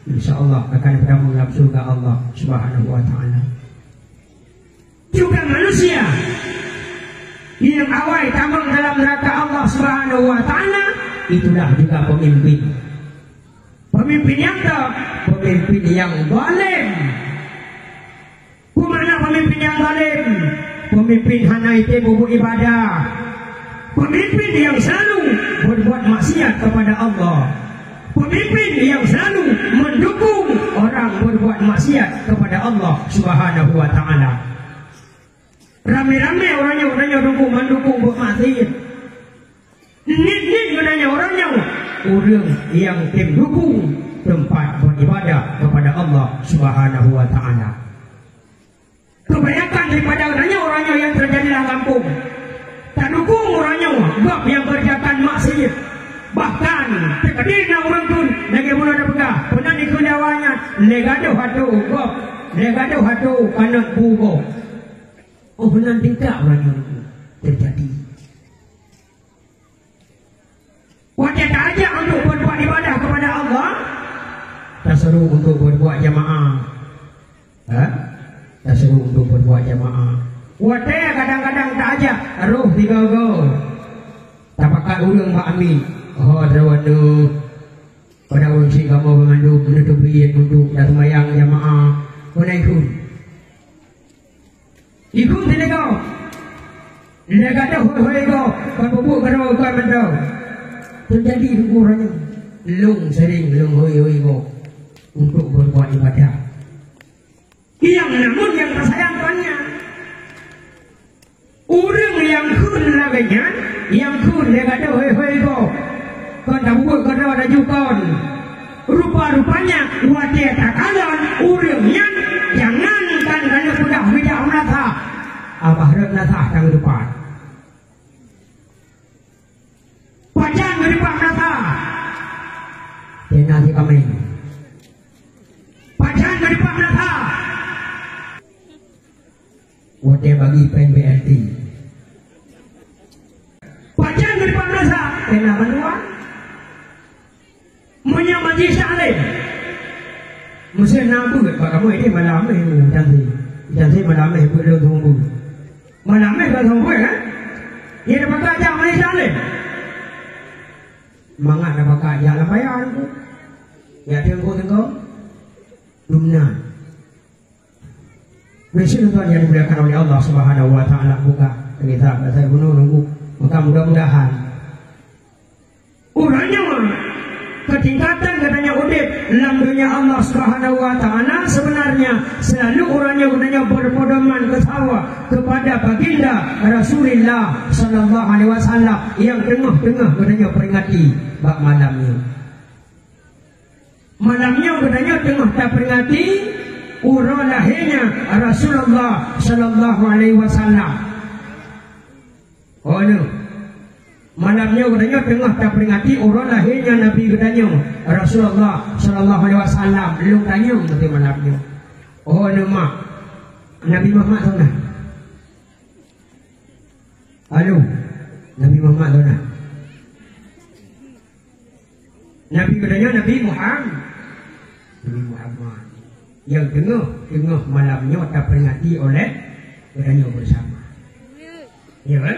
insyaallah akan bertemu dalam surga Allah Subhanahu Wa Taala. Juga manusia yang awal tambang dalam neraka Allah Subhanahu Wa Taala, itulah juga pemimpin. Pemimpin yang pemimpin yang zalim. Kemana pemimpin yang zalim? Pemimpin hanya itu bubuk ibadah. Pemimpin yang selalu berbuat maksiat kepada Allah. Pemimpin yang selalu mendukung orang berbuat maksiat kepada Allah Subhanahu Wa Taala. Ramai-ramai orangnya mendukung buat maksiat. Nit orangnya orang yang mendukung tempat beribadah kepada Allah Subhanahu Wa Taala. Kebanyakan daripada orangnya yang terjadi dalam kampung tak dukung orangnya bab yang kerjakan maksiat. Bahkan terkadang orang pun lagi mula ada pegah pernah dikudawanya legado hatu kanak bugo. Oh benar tingkah orangnya terjadi. Wajib aja untuk berbuat ibadah kepada Allah. Tak seru untuk berbuat jamaah. Tak seru untuk berbuat jamaah. Wataya kadang-kadang tak ajak roh tiga-go. Tak pakai urang Pak Amin. Oh drawanu. Pada orang si kamu mengandung menutup biyat untuk dan semayang jamaah. Mana ikut? Ikut tidak kau. Dia kata hoi kau. Kau bubuk kau kau mentau. Terjadi ukurannya. Lung sering hoi kau untuk berbuat ibadah. Yang namun yang tersayangkannya orang yang kun laganya, yang kun dia kata hoi go, kau tak buat kau ada jukon. Rupa-rupanya wadah takalan orangnya jangankan kena sudah tidak menata, abah rek nata tang depan. Pajan dari pak nata, dia kami. Pajan dari pak nata. Wadah bagi PNBLT. Pajan dari Pak Nasa, kena menua. Menyamati salim. Mesti nabu Pak kamu ini malam ini janji malam ini boleh tunggu. Malam ini boleh tunggu kan? Ia dapat kerja mana salim? Mangat dapat kerja lah bayar tu. Ya tunggu. Dumna. Prinsip tuan yang dimuliakan oleh Allah Subhanahu Wa Taala buka kita saya nunggu maka mudah-mudahan urangnya ketingkatan katanya udip dalam dunia Allah Subhanahu Wa Taala sebenarnya selalu urangnya katanya berpedoman kepada baginda Rasulullah Sallallahu Alaihi Wasallam yang tengah-tengah katanya peringati bab malamnya katanya tengah tak peringati urang lahirnya Rasulullah Sallallahu Alaihi Wasallam. Oh no, malamnya katanya tengah tak peringati urang lahirnya Nabi katanya Rasulullah Sallallahu Alaihi Wasallam. Belum tanya nanti malamnya. Oh no mak, Nabi Muhammad tahu nak? Halo, Nabi Muhammad tahu nak? Nabi katanya Nabi Muhammad. Yang tengah malamnya tak peringati oleh katanya bersama. Ya kan?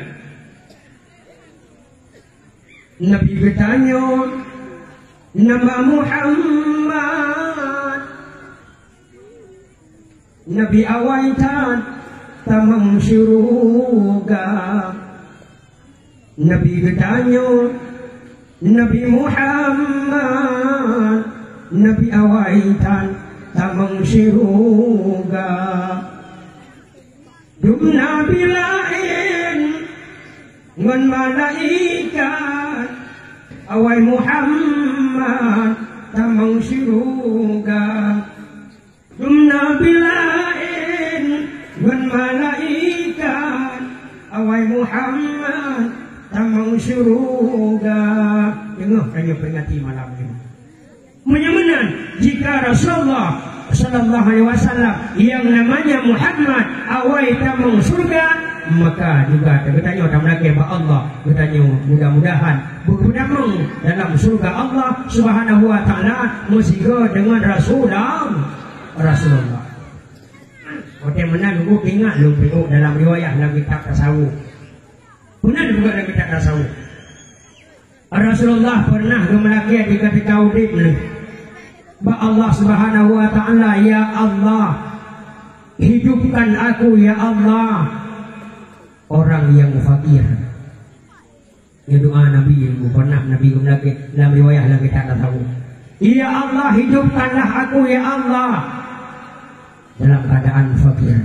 Nabi bertanya nama Muhammad Nabi awaitan tamam syuruga. Nabi bertanya Nabi Muhammad Nabi awaitan tamang syuruga. Dumna bilain ngan malaikat awai Muhammad tamang syuruga. Dumna bilain ngan malaikat awai Muhammad tamang syuruga. Dengar tanya peringati malam ini. Menyamanan jika Rasulullah Sallallahu Alaihi Wasallam yang namanya Muhammad awai tamang surga, maka juga bertanya orang lagi kepada Allah bertanya mudah-mudahan berdamai dalam surga Allah Subhanahu Wa Taala musika dengan Rasulullah. Okey, mana dulu ingat lu tengok dalam riwayat dalam kitab tasawuf. Benar juga dalam kitab tasawuf. Rasulullah pernah kemelaki di ketika udip ni. Ba Allah Subhanahu Wa Taala, ya Allah, hidupkan aku ya Allah, orang yang fakir. Ya doa Nabi yang pernah Nabi kemelaki dalam riwayat dalam kitab tasawuf. Ya Allah, hidupkanlah aku ya Allah dalam keadaan fakir.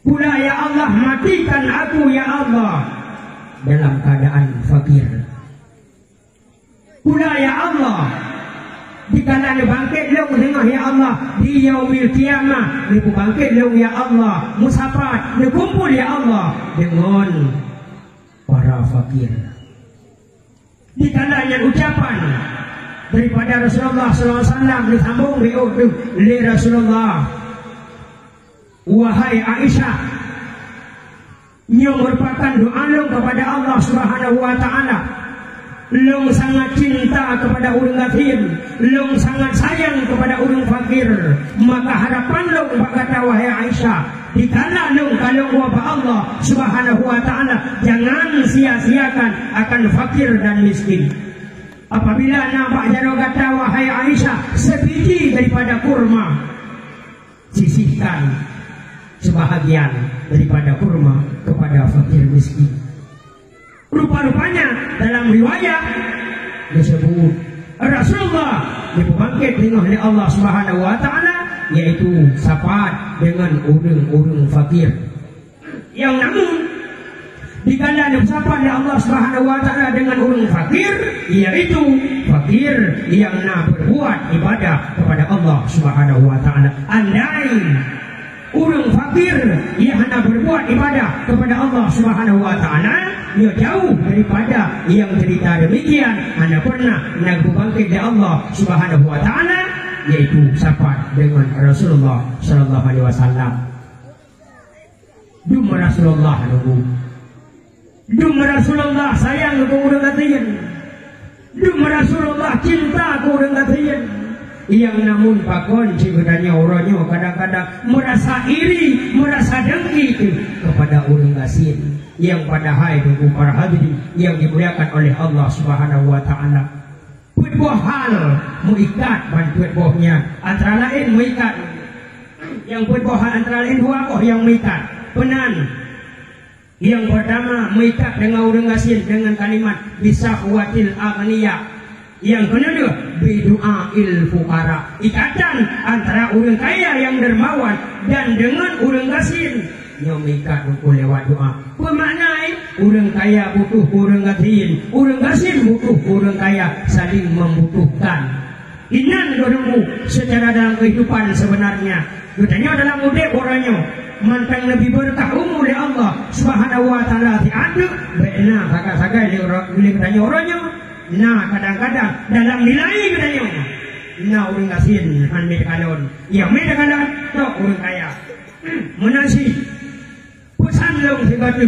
Pula ya Allah, matikan aku ya Allah dalam keadaan fakir. Pula ya Allah, dikala dia bangkit long tengah ya Allah di yaumil qiyamah, dia bangkit long ya Allah, musafat dia kumpul ya Allah dengan para fakir. Dikala yang ucapan daripada Rasulullah SAW disambung oleh Rasulullah, wahai Aisyah, yang merupakan doa long kepada Allah Subhanahu Wa Taala, long sangat cinta kepada orang kafir, long sangat sayang kepada orang fakir, maka harapan long berkata wahai Aisyah, dikala long kalau wabah Allah Subhanahu Wa Taala, jangan sia-siakan akan fakir dan miskin. Apabila nampak jaro kata wahai Aisyah, sebiji daripada kurma, sisihkan sebahagian daripada kurma kepada fakir miskin. Rupa-rupanya dalam riwayat disebut Rasulullah dibangkit oleh Allah Subhanahu Wa Taala yaitu syafaat dengan orang-orang fakir. Yang namun dikala syafaat oleh Allah Subhanahu wa taala dengan orang fakir, yaitu fakir yang nak berbuat ibadah kepada Allah Subhanahu wa taala. Andai orang fakir yang nak berbuat ibadah kepada Allah Subhanahu wa taala, dia jauh daripada yang cerita demikian. Anda pernah nak berbangkit dari Allah Subhanahu wa taala, yaitu syafaat dengan Rasulullah sallallahu alaihi wasallam. Dum Rasulullah nunggu. Dum Rasulullah sayang ku urang katian. Dum Rasulullah cinta ku urang katian. Yang namun pakon cigudanya orangnya kadang-kadang merasa iri, merasa dengki kepada orang gasin. Yang padahal itu para hadirin yang dimuliakan oleh Allah Subhanahu wa taala. Buah hal mengikat bantuan bohnya antara lain mengikat. Yang buah hal antara lain dua boh yang mengikat. Penan. Yang pertama mengikat dengan orang gasin dengan kalimat bisahwatil aghniya. Yang kedua bidu'ail fuqara. Ikatan antara orang kaya yang dermawan dan dengan orang gasin. Yang mengikat lewat doa. Pemaknai orang kaya butuh orang gasin, orang gasin butuh orang kaya, saling membutuhkan. Inan dorongmu secara dalam kehidupan sebenarnya. Katanya dalam mudik orangnya mantang lebih berkah umur oleh Allah Subhanahu wa taala diaduk benar sagai-sagai boleh katanya orangnya. Nah kadang-kadang dalam nilai katanya nah orang gasin ande kalon yang meda kalon tok orang kaya menasi pesan long segala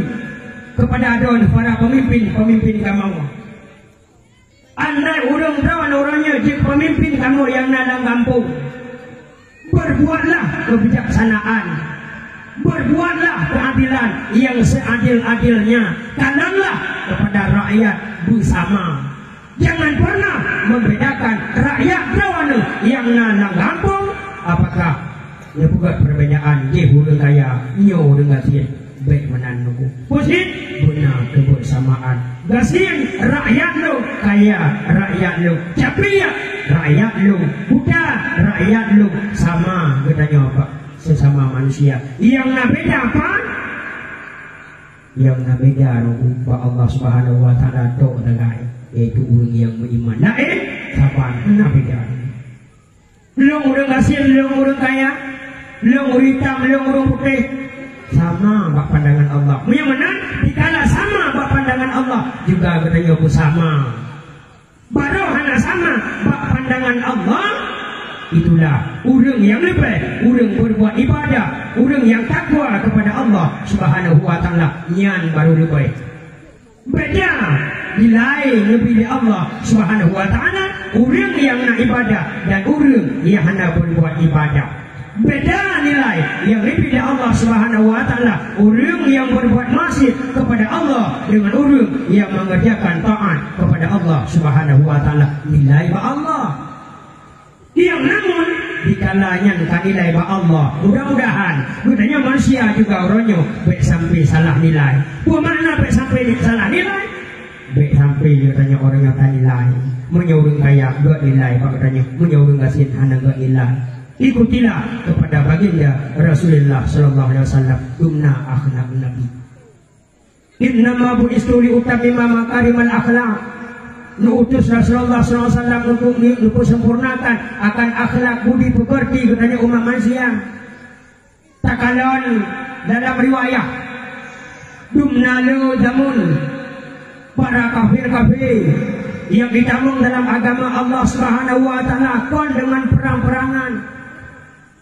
kepada adon para pemimpin kamu. Andai orang berawan orangnya jadi pemimpin kamu yang dalam kampung, berbuatlah kebijaksanaan, berbuatlah keadilan yang seadil-adilnya, kananlah kepada rakyat bersama. Jangan pernah membedakan rakyat berawan yang dalam kampung apakah dia buat perbedaan dia orang kaya nyo dengan gasin baik menanunggu pusing benar kebersamaan gasin rakyat lo kaya rakyat lo capria rakyat lo buddha rakyat lo sama katanya apa sesama manusia. Yang nak beda apa? Yang nak beda apa Allah Subhanahu wa taala tok dengan yaitu orang yang beriman. Lain kapan nak beda? Belum orang gasin, belum orang kaya, belum orang hitam, belum orang putih. Sama bak pandangan Allah. Yang mana? Dikala sama bak pandangan Allah juga katanya aku sama. Baru hanya sama bak pandangan Allah. Itulah orang yang lebih, orang berbuat ibadah, orang yang takwa kepada Allah Subhanahu wa taala, nyan baru lebih. Beda nilai lebih Allah Subhanahu wa taala, orang yang nak ibadah dan orang yang hendak berbuat ibadah. Beda nilai yang lebih dari Allah Subhanahu wa taala, orang yang berbuat maksiat kepada Allah dengan orang yang mengerjakan taat kepada Allah Subhanahu wa taala. Nilai ba Allah. Yang namun dikalanya nilai ba Allah. Mudah-mudahan gudanya manusia juga orangnya baik sampai salah nilai. Buat mana baik sampai salah nilai? Baik sampai katanya orang yang tak nilai. Menyuruh kaya gak nilai, pak katanya menyuruh gasin hana gak nilai. Ikutilah kepada baginda Rasulullah sallallahu alaihi wasallam guna akhlak Nabi. Innama bu'istu li utammima makarimal akhlak. Nuutus Rasulullah sallallahu alaihi wasallam untuk sempurnakan akan akhlak budi pekerti katanya umat manusia. Takalon dalam riwayat dumna lu zamun para kafir-kafir yang ditamung dalam agama Allah Subhanahu wa taala kon dengan perang-perangan,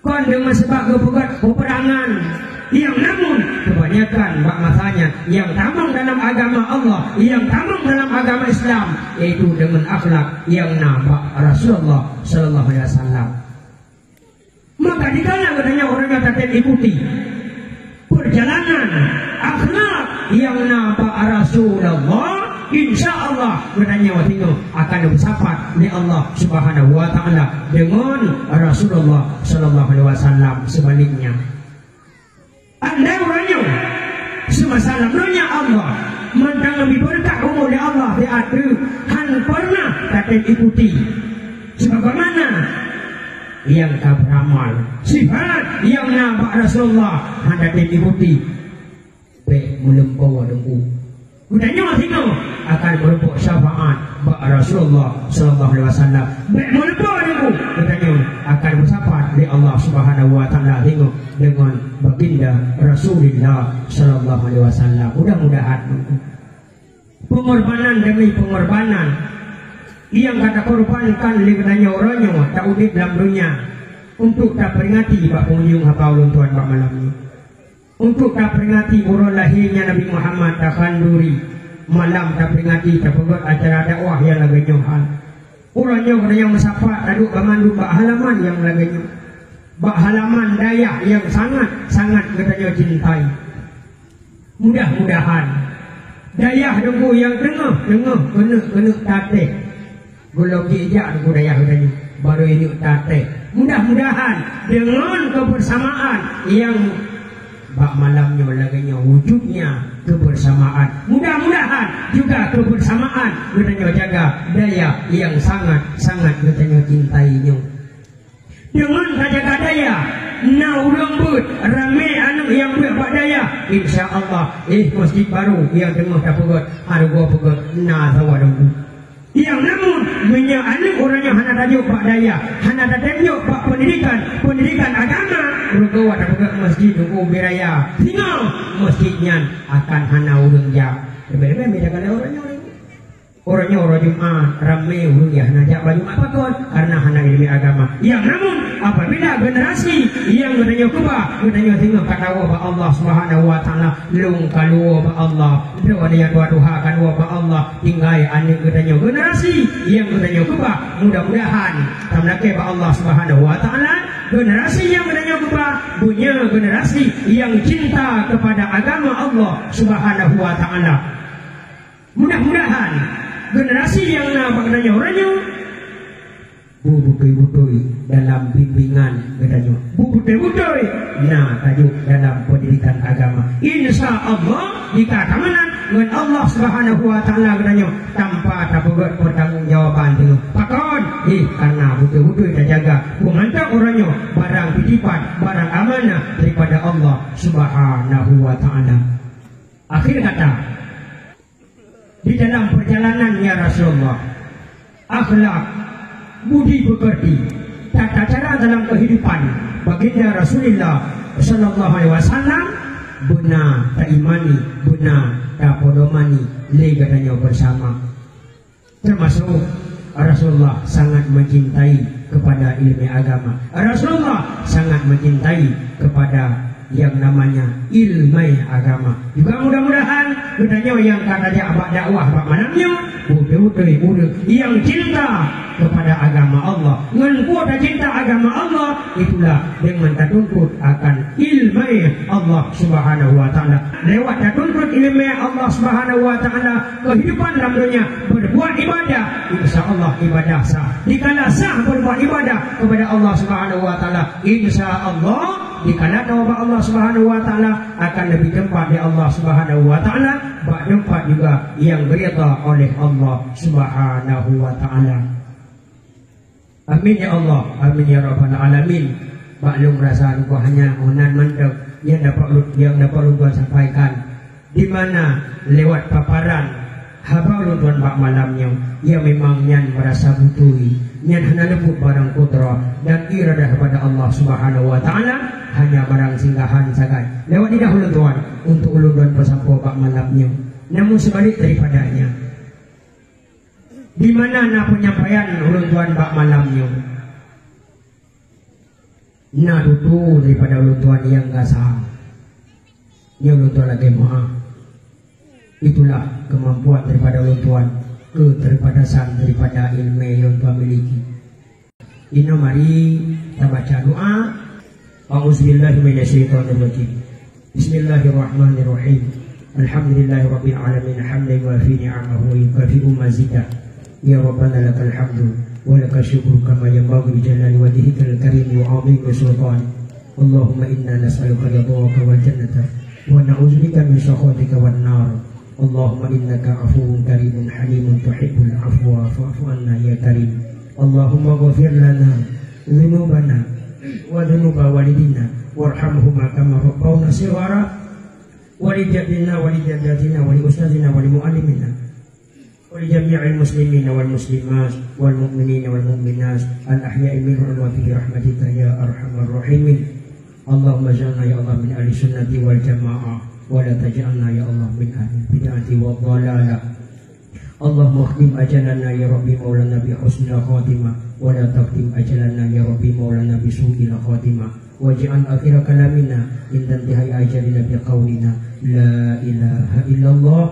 kon dengan sebab peperangan. Yang namun kebanyakan bak masanya yang tamang dalam agama Allah, yang tamang dalam agama Islam, yaitu dengan akhlak yang nampak Rasulullah sallallahu alaihi wasallam. Maka dikala katanya orang yang tak ikuti perjalanan akhlak yang nampak Rasulullah, insya Allah katanya waktu itu akan bersafat oleh Allah Subhanahu wa taala dengan Rasulullah sallallahu alaihi wasallam. Sebaliknya anda orangnya semasa lamanya Allah mandang lebih berkah umur oleh Allah diadu kan pernah tak ikuti sebagaimana yang tak beramal, sifat yang nampak Rasulullah hendak diikuti. Baik melempau dengku. Udahnya tengok akan berbuat syafaat bak Rasulullah sallallahu alaihi wasallam. Baik melempau dengku. Udahnya akan bersyafaat di Allah Subhanahu wa taala tengok dengan baginda Rasulullah sallallahu alaihi wasallam. Mudah-mudahan pengorbanan demi pengorbanan yang kata korbankan libatnya orangnya tak udip dalam dunia untuk tak peringati bak pengunjung hafal Tuhan bak malam ini, untuk tak peringati urut lahirnya Nabi Muhammad tak kanduri malam, tak peringati tak pegot acara dakwah yang lagi nyohal orangnya yang mesafat aduk bamandu bak halaman yang lagi nyoh, bak halaman daya yang sangat katanya cintai. Mudah-mudahan daya dengku yang tengah kena tate gologi ijak dengku daya katanya baru ini tate. Mudah-mudahan dengan kebersamaan yang bak malamnya laganya wujudnya kebersamaan, mudah-mudahan juga kebersamaan katanya jaga daya yang sangat katanya cintainya. Dengan jaga daya nau lembut rame anu yang buat daya, insya Allah masjid baru yang tengah tak pegot harga pegot na sawadongku yang namun menyalih orangnya hana tajuk pak daya, hana tajuk pak pendidikan agama berkuat pegot masjid dengku beraya tinggal masjidnya akan hana urang jak beda kali orangnya orang Jumat ramai urang ya hana jak baju apa kon karena hana ilmu agama. Yang namun apabila generasi yang katanya kubah katanya tinggal kata Allah Subhanahu wa taala lung kalu Allah doa dia doa kan Allah tinggal ane katanya generasi yang katanya kubah, mudah-mudahan tamlake Allah Subhanahu wa taala generasi yang katanya kubah punya generasi yang cinta kepada agama Allah Subhanahu wa taala. Mudah-mudahan generasi yang katanya orangnya bubutoi dalam bimbingan katanya bubutoi nah tajuk dalam pendidikan agama. Insya Allah jika keamanan dengan Allah Subhanahu wa taala katanya tanpa tapugot pertanggungjawaban itu pakon karena betul-betul kita jaga mengantar orangnya barang titipan barang amanah daripada Allah Subhanahu wa taala. Akhir kata di dalam perjalanan ya Rasulullah akhlak budi pekerti tata cara dalam kehidupan baginda Rasulullah sallallahu alaihi wasallam benar tak imani benar tak podomani legatanya bersama, termasuk Rasulullah sangat mencintai kepada ilmu agama. Rasulullah sangat mencintai kepada yang namanya ilmu agama. Juga mudah-mudahan katanya yang katanya abad dakwah abad manamnya udah yang cinta kepada agama Allah, dengan kuat cinta agama Allah itulah yang tertuntut akan ilmu Allah Subhanahu wa taala. Lewat tertuntut ilmu Allah Subhanahu wa taala kehidupan dalam dunia berbuat ibadah, insyaallah ibadah sah. Dikala sah berbuat ibadah kepada Allah Subhanahu wa taala, insyaallah dikala taubat Allah Subhanahu wa taala akan lebih tempat di Allah Subhanahu wa taala, bak tempat juga yang berita oleh Allah Subhanahu wa taala. Amin ya Allah, amin ya rabbal alamin. Maklum rasa aku hanya onan mantap yang dapat Tuhan sampaikan di mana lewat paparan haba Tuhan bak malamnya yang memang nyan merasa butuh nyan hanya lembut barang putra dan iradah kepada Allah Subhanahu wa taala hanya barang singgahan sagai lewat di dahulu Tuhan untuk ulun pesampo bak malamnya, namun sebalik daripadanya di mana nak penyampaian ulun Tuhan bak malamnya na dudu daripada ulun Tuhan yang gasah yang ulun Tuhan lagi maaf. Itulah kemampuan daripada ulun Tuhan keterbatasan daripada ilmu yang Tuhan miliki. Ino mari kita baca doa. A'udzubillahiminasyaitonirrajim. Bismillahirrahmanirrahim. Alhamdulillahirabbil alamin hamdan yuafi ni'amahu wa yukafi'u mazidah. Ya Rabbana lakal hamdu wa lakal syukru kama yanbaghi li jalali wajhikal karim wa 'azimi sultan. Allahumma inna nas'aluka ridhaka wal jannata wa na'udzubika min sakhatika wan nar. Allahumma innaka afuwun karimun halimun tuhibbul afwa fa'fu anna ya karim. Allahumma ghfir lana ذنوبنا وذنوب والدينا وارحمهما كما ربونا صغارا ولجدنا ولجداتنا ولأستاذنا ولمعلمنا ولجميع المسلمين والمسلمات والمؤمنين والمؤمنات الأحياء منهم وفي رحمتك يا أرحم الراحمين. اللهم اجعلنا يا الله من أهل السنة والجماعة ولا تجعلنا يا الله من أهل البدعة والضلالة. اللهم اختم أجلنا يا ربي مولانا بحسن الخاتمة ولا تختم أجلنا يا ربي مولانا بسوء الخاتمة واجعل آخر كلامنا عند انتهاء أجلنا بقولنا لا إله إلا الله.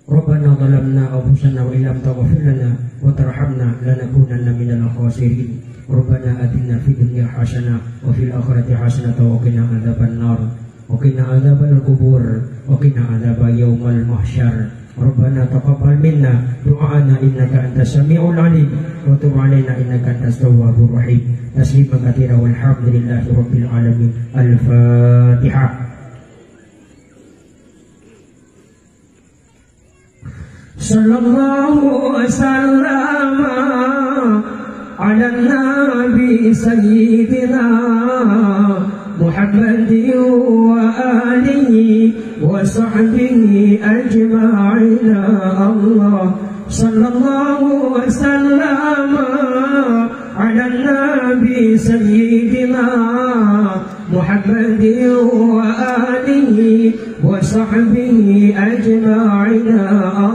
ربنا ظلمنا أنفسنا وإن لم تغفر لنا وترحمنا لنكونن من الخاسرين. ربنا آتنا في الدنيا حسنة وفي الآخرة حسنة وقنا عذاب النار وقنا عذاب القبور وقنا عذاب يوم المحشر. ربنا تقبل منا دعاءنا إنك أنت السميع العليم وتب علينا إنك أنت التواب الرحيم. تسليما كثيرا والحمد لله رب العالمين. الفاتحة. صلى الله وسلم على النبي سيدنا محمد وآله وصحبه أجمعين. الله صلى الله وسلم على النبي سيدنا محمد وآله وصحبه أجمعين.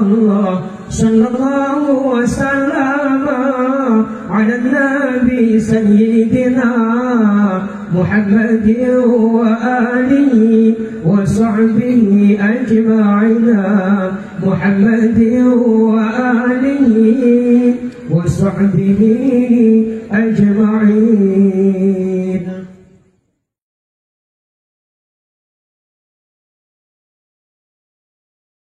الله صلى الله وسلم على النبي سيدنا محمد وآله وصحبه أجمعين. محمد وآله وصحبه أجمعين.